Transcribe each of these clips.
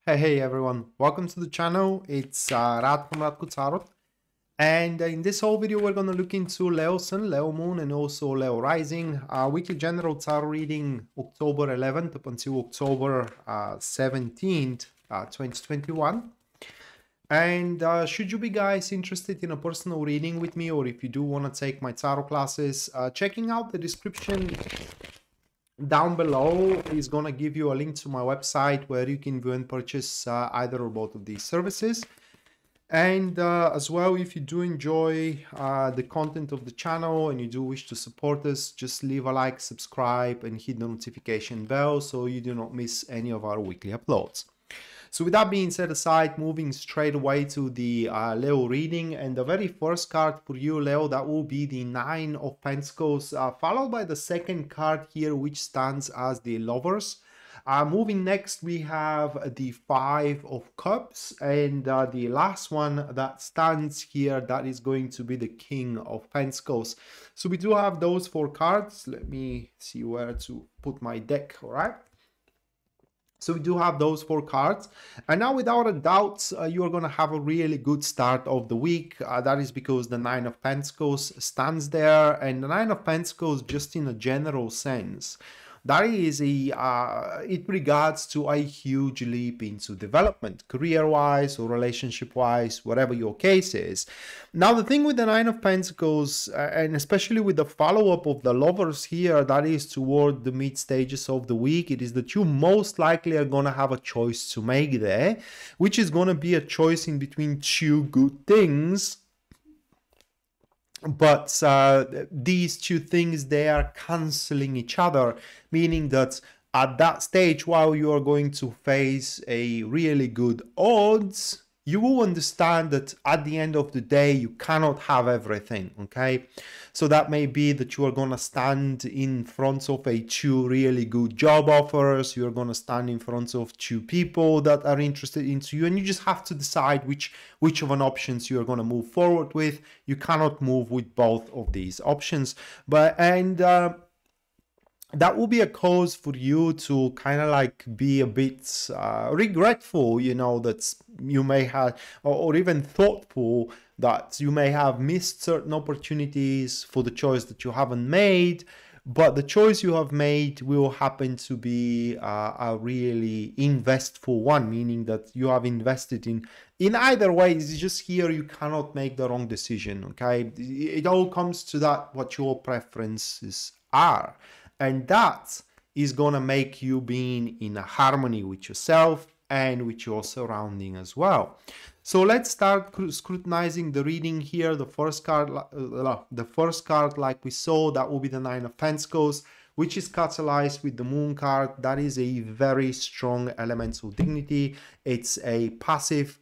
Hey everyone, welcome to the channel. It's Radko from Radko, and in this whole video we're going to look into Leo Sun, Leo Moon and also Leo Rising, weekly general tarot reading October 11th up until October 17th, 2021. And should you be guys interested in a personal reading with me, or if you do want to take my tarot classes, checking out the description down below is going to give you a link to my website where you can view and purchase either or both of these services. And as well, if you do enjoy the content of the channel and you do wish to support us, just leave a like, subscribe and hit the notification bell so you do not miss any of our weekly uploads. So with that being set aside, moving straight away to the Leo reading, and the very first card for you, Leo, that will be the Nine of Pentacles, followed by the second card here, which stands as the Lovers. Moving next, we have the Five of Cups, and the last one that stands here, that is going to be the King of Pentacles. So we do have those four cards. Let me see where to put my deck, all right? So we do have those four cards, and now without a doubt you are going to have a really good start of the week. That is because the Nine of Pentacles stands there, and the Nine of Pentacles, just in a general sense, that is it regards to a huge leap into development, career-wise or relationship-wise, whatever your case is. Now, the thing with the Nine of Pentacles, and especially with the follow-up of the Lovers here, that is toward the mid-stages of the week, it is that you most likely are going to have a choice to make there, which is going to be a choice in between two good things. But these two things, they are cancelling each other, meaning that at that stage, while you are going to face a really good odds, you will understand that at the end of the day, you cannot have everything, okay? So that may be that you are going to stand in front of two really good job offers, you're going to stand in front of two people that are interested into you, and you just have to decide which of an options you are going to move forward with. You cannot move with both of these options. That will be a cause for you to kind of like be a bit regretful, you know, that you may have, or even thoughtful that you may have missed certain opportunities for the choice that you haven't made. But the choice you have made will happen to be a really investful one, meaning that you have invested in either way. It's just here you cannot make the wrong decision, okay? It all comes to that, what your preferences are. And that is going to make you being in a harmony with yourself and with your surrounding as well. So let's start scrutinizing the reading here. The first card, like we saw, that will be the Nine of Pentacles, which is catalyzed with the Moon card. That is a very strong elemental dignity. It's a passive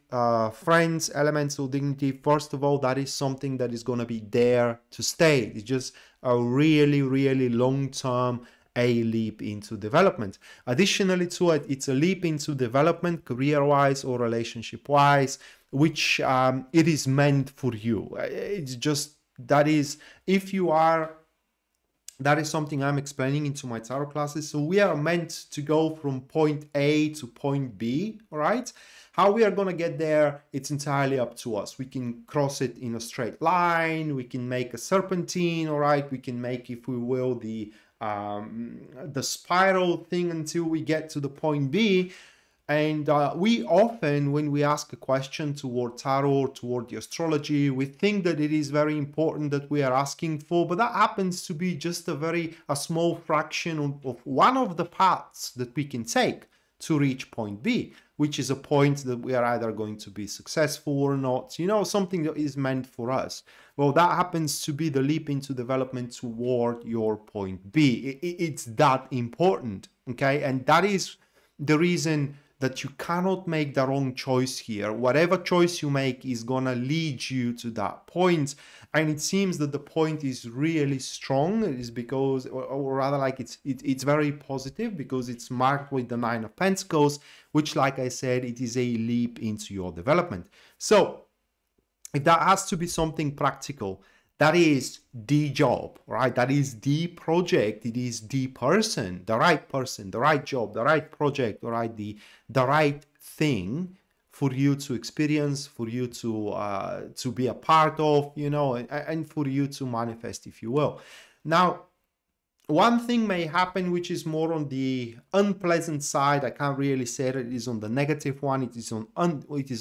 friends elemental dignity. First of all, that is something that is going to be there to stay. It's just a really, really long-term leap into development. Additionally to it, it's a leap into development, career-wise or relationship-wise, which it is meant for you. It's just, that is, if you are, that is something I'm explaining into my tarot classes. So we are meant to go from point A to point B, all right? How we are going to get there, it's entirely up to us. We can cross it in a straight line. We can make a serpentine, all right? We can make, if we will, the spiral thing until we get to the point B. And we often, when we ask a question toward tarot or toward the astrology, we think that it is very important that we are asking for, but that happens to be just a small fraction of one of the paths that we can take to reach point B, which is a point that we are either going to be successful or not, you know, something that is meant for us. Well, that happens to be the leap into development toward your point B. It's that important, okay? And that is the reason that you cannot make the wrong choice here. Whatever choice you make is gonna lead you to that point. And it seems that the point is really strong. It is because, or rather like it's very positive because it's marked with the Nine of Pentacles, which, like I said, it is a leap into your development. So if that has to be something practical, That is the job, right? That is the project. It is the person, the right job, the right project, right? The right thing for you to experience, for you to be a part of, you know, and for you to manifest, if you will. Now, one thing may happen which is more on the unpleasant side. I can't really say that it is on the negative one. It is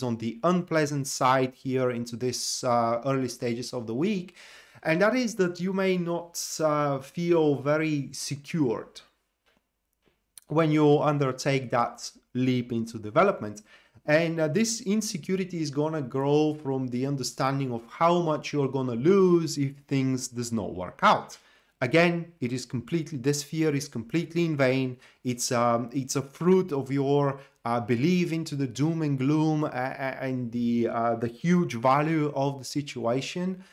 on the unpleasant side here into this early stages of the week, and that is that you may not feel very secured when you undertake that leap into development. And this insecurity is going to grow from the understanding of how much you're going to lose if things does not work out. Again, it is completely, this fear is completely in vain. It's a fruit of your belief into the doom and gloom and the huge value of the situation.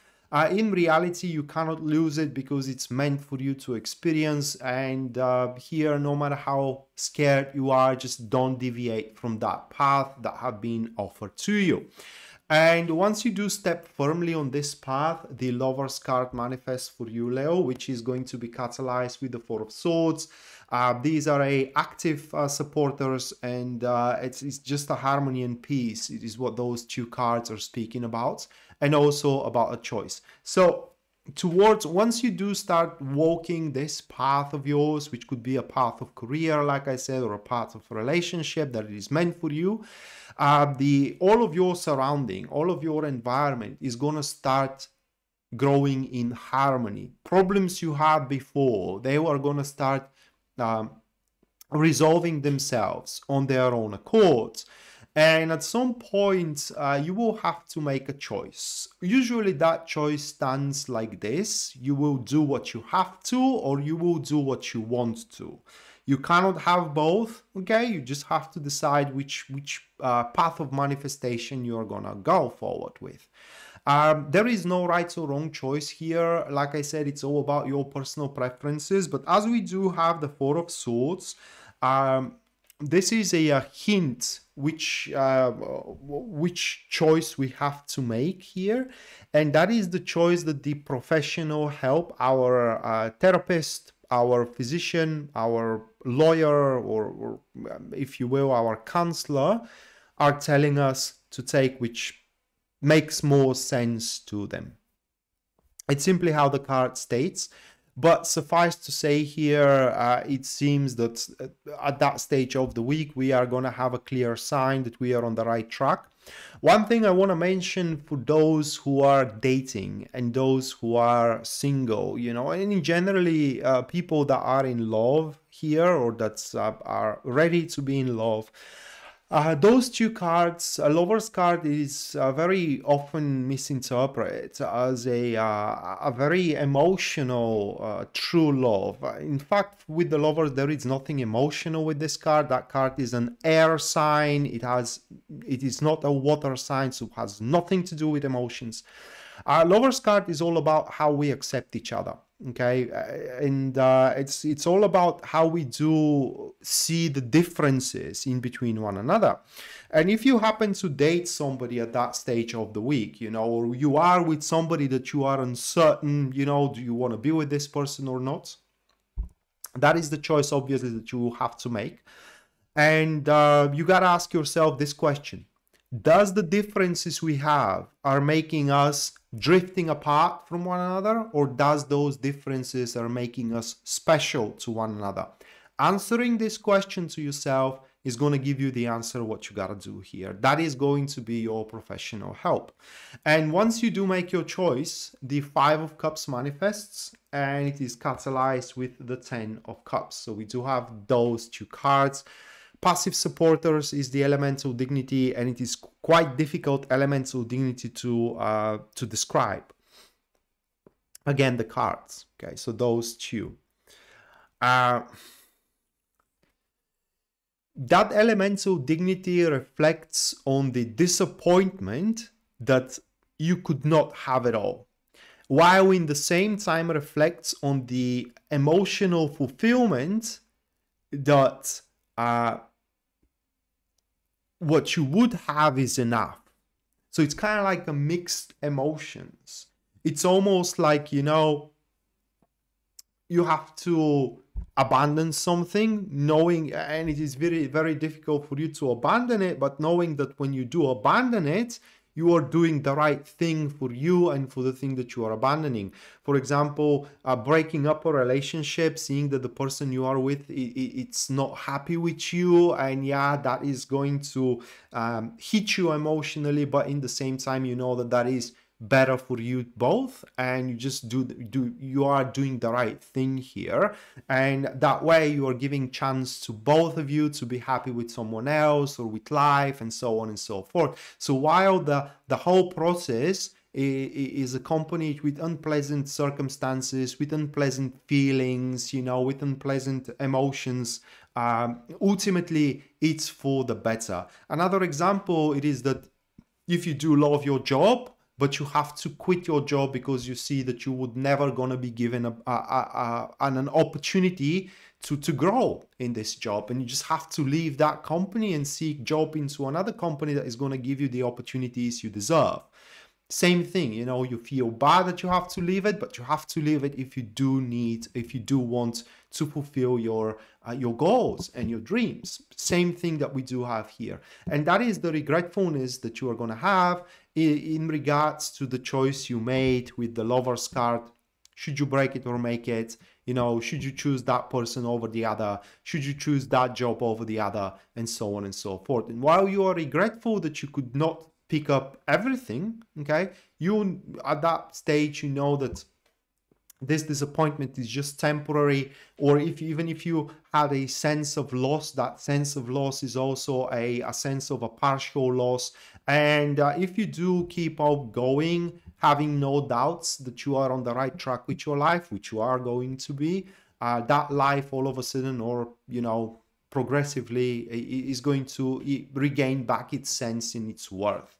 In reality, you cannot lose it because it's meant for you to experience. And here, no matter how scared you are, just don't deviate from that path that have been offered to you. And once you do step firmly on this path, the Lover's card manifests for you, Leo, which is going to be catalyzed with the Four of Swords. These are active supporters, and it's just a harmony and peace. It is what those two cards are speaking about, and also about a choice. So once you do start walking this path of yours, which could be a path of career, like I said, or a path of a relationship that it is meant for you, all of your surrounding, all of your environment is going to start growing in harmony. Problems you had before, they are going to start resolving themselves on their own accord. And at some point, you will have to make a choice. Usually that choice stands like this. You will do what you have to, or you will do what you want to. You cannot have both, okay? You just have to decide which path of manifestation you're gonna go forward with. There is no right or wrong choice here. Like I said, it's all about your personal preferences. But as we do have the Four of Swords, this is a hint which choice we have to make here. And that is the choice that the professional help, our therapist, our physician, our lawyer, or if you will, our counselor, are telling us to take, which makes more sense to them. It's simply how the card states. But suffice to say here, it seems that at that stage of the week, we are going to have a clear sign that we are on the right track. One thing I want to mention for those who are dating and those who are single, you know, and generally people that are in love here, or that are ready to be in love, those two cards, a Lover's card is very often misinterpreted as a very emotional true love. In fact, with the Lovers, there is nothing emotional with this card. That card is an air sign. It is not a water sign, so it has nothing to do with emotions. Lover's card is all about how we accept each other. Okay, and it's all about how we do see the differences in between one another. And if you happen to date somebody at that stage of the week, you know, or you are with somebody that you are uncertain, you know, do you want to be with this person or not? That is the choice, obviously, that you have to make. And you got to ask yourself this question: does the differences we have are making us drifting apart from one another, or does those differences are making us special to one another? Answering this question to yourself is going to give you the answer what you got to do here. That is going to be your professional help. And once you do make your choice, the Five of Cups manifests, and it is catalyzed with the Ten of Cups. So we do have those two cards. Passive supporters is the elemental dignity, and it is quite difficult elemental dignity to describe. Again, the cards. Okay, so those two. That elemental dignity reflects on the disappointment that you could not have it all, while in the same time reflects on the emotional fulfillment that what you would have is enough. So it's kind of like a mixed emotions. it's almost like, you know, you have to abandon something, knowing, and it is very, very difficult for you to abandon it, but knowing that when you do abandon it, you are doing the right thing for you and for the thing that you are abandoning. For example, breaking up a relationship, seeing that the person you are with, it's not happy with you, and yeah, that is going to hit you emotionally, but in the same time, you know that that is better for you both, and you just you are doing the right thing here, and that way you are giving chance to both of you to be happy with someone else or with life, and so on and so forth. So while the whole process is accompanied with unpleasant circumstances, with unpleasant feelings, you know, with unpleasant emotions, ultimately it's for the better. Another example, it is that if you do love your job, but you have to quit your job because you see that you would never gonna be given an opportunity to grow in this job, and you just have to leave that company and seek job into another company that is going to give you the opportunities you deserve. Same thing, you know, you feel bad that you have to leave it, but you have to leave it if you do want to fulfill your goals and your dreams. Same thing that we do have here. And that is the regretfulness that you are going to have in regards to the choice you made with the Lover's card. Should you break it or make it? You know, should you choose that person over the other? Should you choose that job over the other? And so on and so forth. And while you are regretful that you could not pick up everything, okay, you at that stage, you know that this disappointment is just temporary, or even if you had a sense of loss, that sense of loss is also a sense of a partial loss. And if you do keep on going, having no doubts that you are on the right track with your life, which you are going to be, that life all of a sudden, or, you know, progressively is going to regain back its sense in its worth.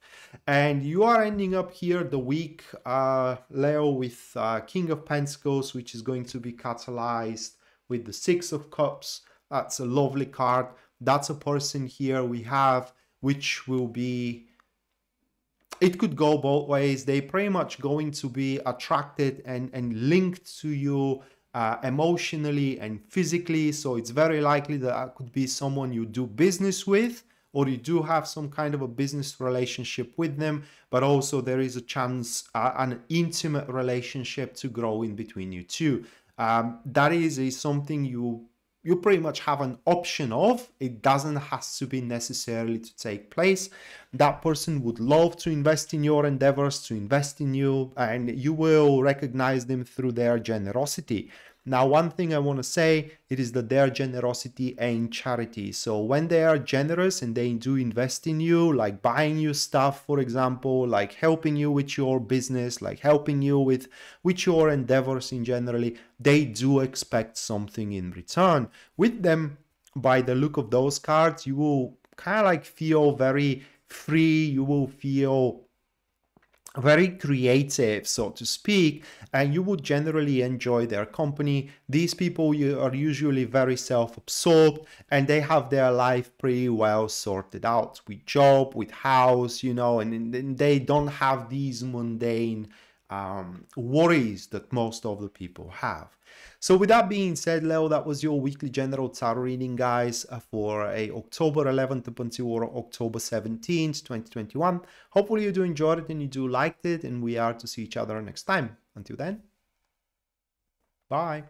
And you are ending up here the week, Leo, with King of Pentacles, which is going to be catalyzed with the Six of Cups. That's a lovely card. That's a person here we have, which will be, it could go both ways. They pretty much going to be attracted and linked to you emotionally and physically. So it's very likely that that could be someone you do business with, or you do have some kind of a business relationship with them, but also there is a chance, an intimate relationship to grow in between you two. That is something you pretty much have an option of. It doesn't have to be necessarily to take place. That person would love to invest in your endeavors, to invest in you, and you will recognize them through their generosity. Now, one thing I want to say, it is that their generosity ain't charity. So when they are generous and they do invest in you, like buying you stuff, for example, like helping you with your business, like helping you with your endeavors in generally, they do expect something in return. With them, by the look of those cards, you will kind of like feel very free. You will feel very creative, so to speak, and you would generally enjoy their company. These people are usually very self-absorbed, and they have their life pretty well sorted out with job, with house, you know, and they don't have these mundane worries that most of the people have. So with that being said, Leo, that was your weekly general tarot reading, guys, for October 11th up until October 17th, 2021. Hopefully you do enjoy it and you do liked it, and we are to see each other next time. Until then, bye.